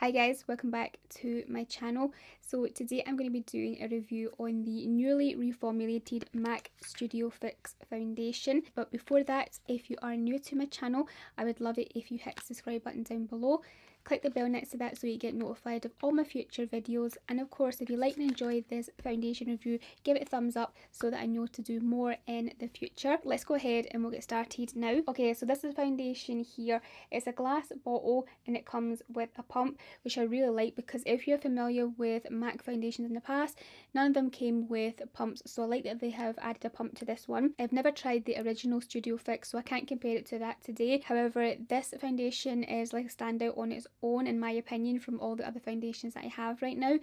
Hi guys, welcome back to my channel. So today I'm going to be doing a review on the newly reformulated MAC Studio Fix foundation. But before that, if you are new to my channel, I would love it if you hit the subscribe button down below. Click the bell next to that so you get notified of all my future videos. And of course, if you like and enjoy this foundation review, give it a thumbs up so that I know to do more in the future. Let's go ahead and we'll get started now. Okay, so this is foundation here. It's a glass bottle and it comes with a pump, which I really like because if you're familiar with MAC foundations in the past, none of them came with pumps, so I like that they have added a pump to this one. I've never tried the original Studio Fix, so I can't compare it to that today. However, this foundation is like a standout on its own in my opinion from all the other foundations that I have right now,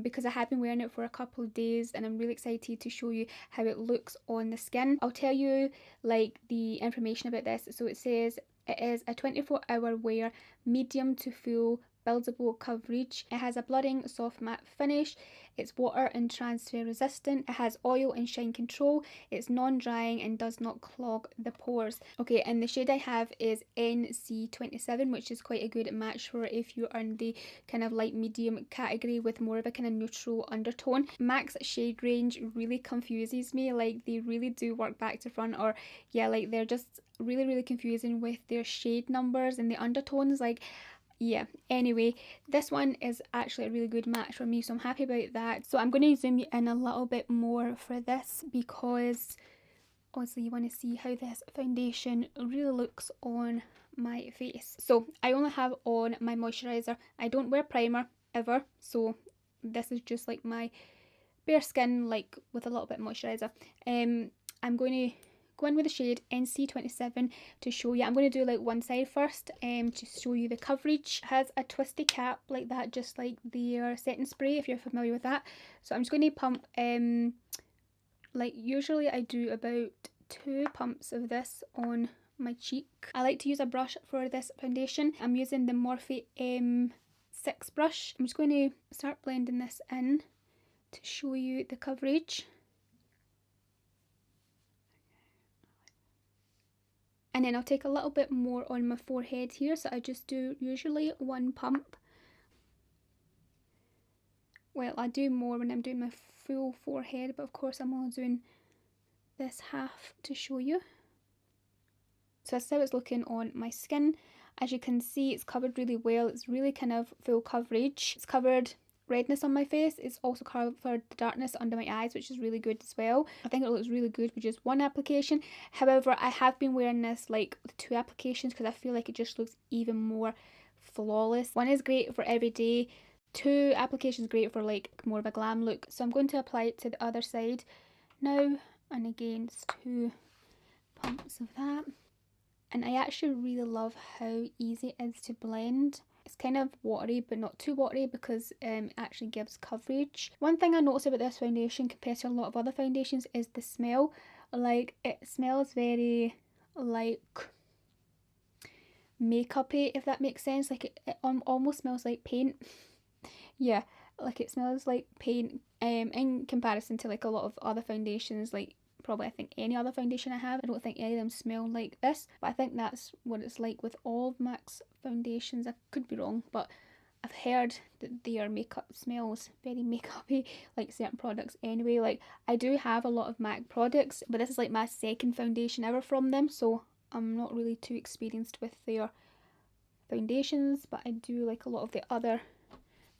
because I have been wearing it for a couple of days and I'm really excited to show you how it looks on the skin. I'll tell you like the information about this. So it says it is a 24-hour wear, medium to full buildable coverage. It has a blurring soft matte finish. It's water and transfer resistant. It has oil and shine control. It's non-drying and does not clog the pores. Okay, and the shade I have is NC27, which is quite a good match for if you are in the kind of light medium category with more of a kind of neutral undertone. MAC's shade range really confuses me. Like, they really do work back to front, or yeah, like they're just really confusing with their shade numbers and the undertones. Like, yeah, anyway, this one is actually a really good match for me, so I'm happy about that. So I'm going to zoom you in a little bit more for this because obviously you want to see how this foundation really looks on my face. So I only have on my moisturiser. I don't wear primer ever, so this is just like my bare skin, like with a little bit of moisturiser. I'm going to go in with the shade NC27 to show you. I'm going to do like one side first to show you the coverage. It has a twisty cap like that, just like their setting spray, if you're familiar with that. So I'm just going to pump, like usually I do about 2 pumps of this on my cheek. I like to use a brush for this foundation. I'm using the Morphe M6 brush. I'm just going to start blending this in to show you the coverage. And then I'll take a little bit more on my forehead here, so I just do usually 1 pump. Well, I do more when I'm doing my full forehead, but of course I'm only doing this half to show you. So that's how it's looking on my skin. As you can see, it's covered really well. It's really kind of full coverage. It's covered redness on my face. It's also covered the darkness under my eyes, which is really good as well. I think it looks really good with just 1 application. However, I have been wearing this like with 2 applications because I feel like it just looks even more flawless. 1 is great for every day. 2 applications great for like more of a glam look. So I'm going to apply it to the other side now, and again it's 2 pumps of that. And I actually really love how easy it is to blend. It's kind of watery, but not too watery because it actually gives coverage. One thing I noticed about this foundation compared to a lot of other foundations is the smell. Like, it smells very like makeup-y, if that makes sense. Like, it almost smells like paint. Yeah, like it smells like paint in comparison to like a lot of other foundations, like probably I think any other foundation I have. I don't think any of them smell like this, but I think that's what it's like with all of MAC's foundations. I could be wrong, but I've heard that their makeup smells very makeup-y, like certain products anyway. Like, I do have a lot of MAC products, but this is like my 2nd foundation ever from them, so I'm not really too experienced with their foundations, but I do like a lot of the other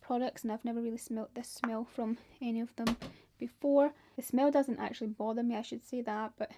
products, and I've never really smelt this smell from any of them before. The smell doesn't actually bother me, I should say that, but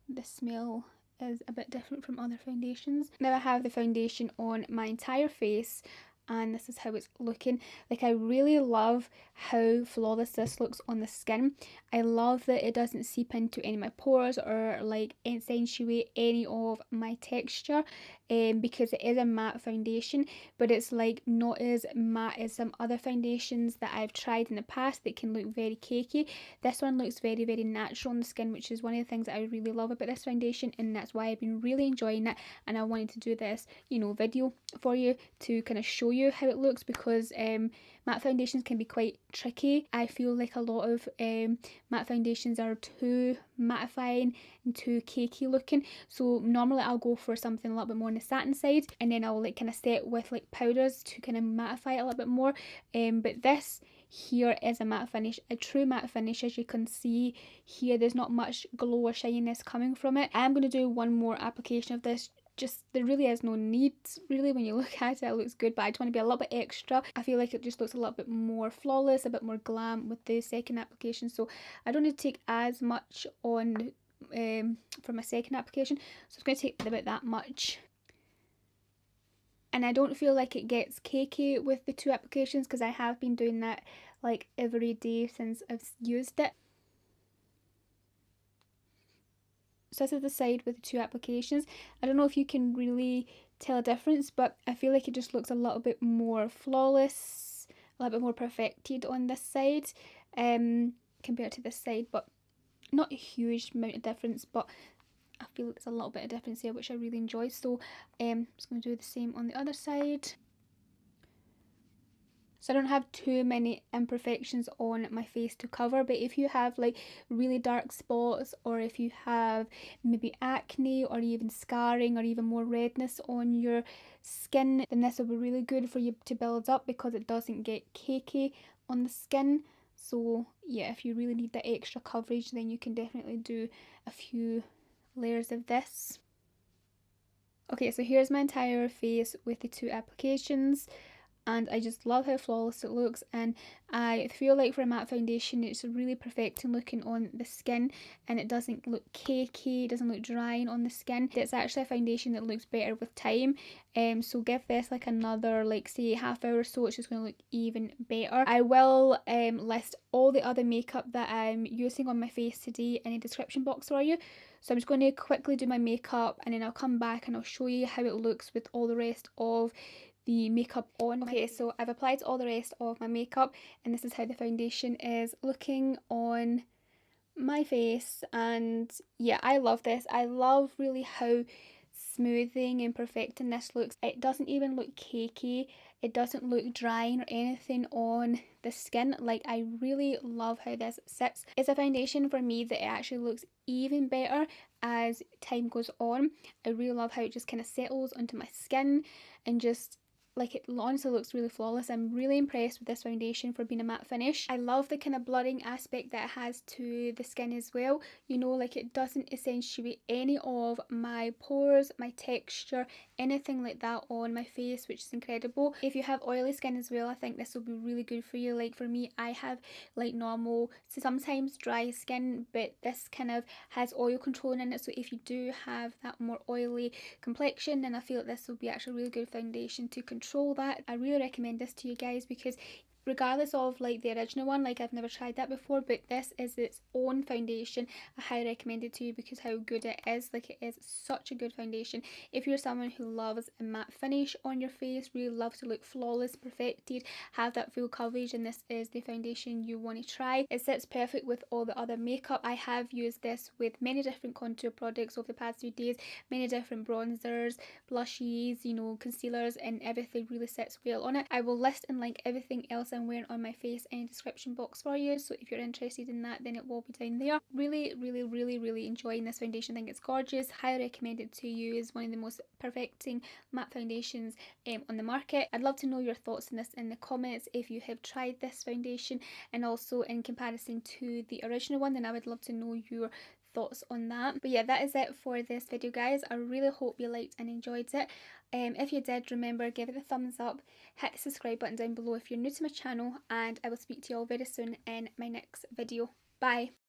the smell is a bit different from other foundations. Now I have the foundation on my entire face, and this is how it's looking. Like, I really love how flawless this looks on the skin. I love that it doesn't seep into any of my pores or like accentuate any of my texture, because it is a matte foundation, but it's like not as matte as some other foundations that I've tried in the past that can look very cakey. This one looks very natural on the skin, which is one of the things that I really love about this foundation, and that's why I've been really enjoying it. And I wanted to do this, you know, video for you to kind of show you how it looks, because matte foundations can be quite tricky. I feel like a lot of matte foundations are too mattifying and too cakey looking, so normally I'll go for something a little bit more on the satin side, and then I'll like kind of set with like powders to kind of mattify it a little bit more. But this here is a matte finish, a true matte finish. As you can see here, there's not much glow or shininess coming from it. I'm going to do one more application of this. Just, there really is no need, really. When you look at it, it looks good, but I just want to be a little bit extra. I feel like it just looks a little bit more flawless, a bit more glam with the second application, so I don't need to take as much on for my second application, so it's going to take about that much. And I don't feel like it gets cakey with the two applications, because I have been doing that like every day since I've used it. So this is the side with the two applications. I don't know if you can really tell a difference, but I feel like it just looks a little bit more flawless, a little bit more perfected on this side compared to this side, but not a huge amount of difference, but I feel there's a little bit of difference here, which I really enjoy. So I'm just going to do the same on the other side. So I don't have too many imperfections on my face to cover, but if you have like really dark spots, or if you have maybe acne or even scarring or even more redness on your skin, then this will be really good for you to build up, because it doesn't get cakey on the skin. So yeah, if you really need that extra coverage, then you can definitely do a few layers of this. Okay, so here's my entire face with the two applications, and I just love how flawless it looks, and I feel like for a matte foundation it's really perfecting looking on the skin, and it doesn't look cakey, it doesn't look drying on the skin. It's actually a foundation that looks better with time, so give this like another, like say half hour or so, it's just going to look even better. I will list all the other makeup that I'm using on my face today in the description box for you. So I'm just going to quickly do my makeup, and then I'll come back and I'll show you how it looks with all the rest of the makeup on. Okay, so I've applied all the rest of my makeup, and this is how the foundation is looking on my face. And yeah, I love this. I love really how smoothing and perfecting this looks. It doesn't even look cakey, it doesn't look drying or anything on the skin. Like, I really love how this sits. It's a foundation for me that it actually looks even better as time goes on. I really love how it just kind of settles onto my skin, and just like, it honestly looks really flawless. I'm really impressed with this foundation for being a matte finish. I love the kind of blurring aspect that it has to the skin as well. You know, like, it doesn't accentuate any of my pores, my texture, anything like that on my face, which is incredible. If you have oily skin as well, I think this will be really good for you. Like, for me, I have like normal, so sometimes dry skin, but this kind of has oil control in it. So if you do have that more oily complexion, then I feel like this will be actually a really good foundation to control that. I really recommend this to you guys, because regardless of like the original one, like, I've never tried that before, but this is its own foundation. I highly recommend it to you because how good it is. Like, it is such a good foundation. If you're someone who loves a matte finish on your face, really loves to look flawless, perfected, have that full coverage, and this is the foundation you want to try. It sits perfect with all the other makeup. I have used this with many different contour products over the past few days, many different bronzers, blushes, you know, concealers, and everything really sits well on it. I will list and link everything else I'm wearing on my face in the description box for you, so if you're interested in that, then it will be down there. Really enjoying this foundation. I think it's gorgeous. Highly recommend it to you. It's one of the most perfecting matte foundations on the market. I'd love to know your thoughts on this in the comments if you have tried this foundation, and also in comparison to the original one, then I would love to know your thoughts on that. But yeah, that is it for this video, guys. I really hope you liked and enjoyed it. If you did, remember, give it a thumbs up, hit the subscribe button down below if you're new to my channel, and I will speak to you all very soon in my next video. Bye.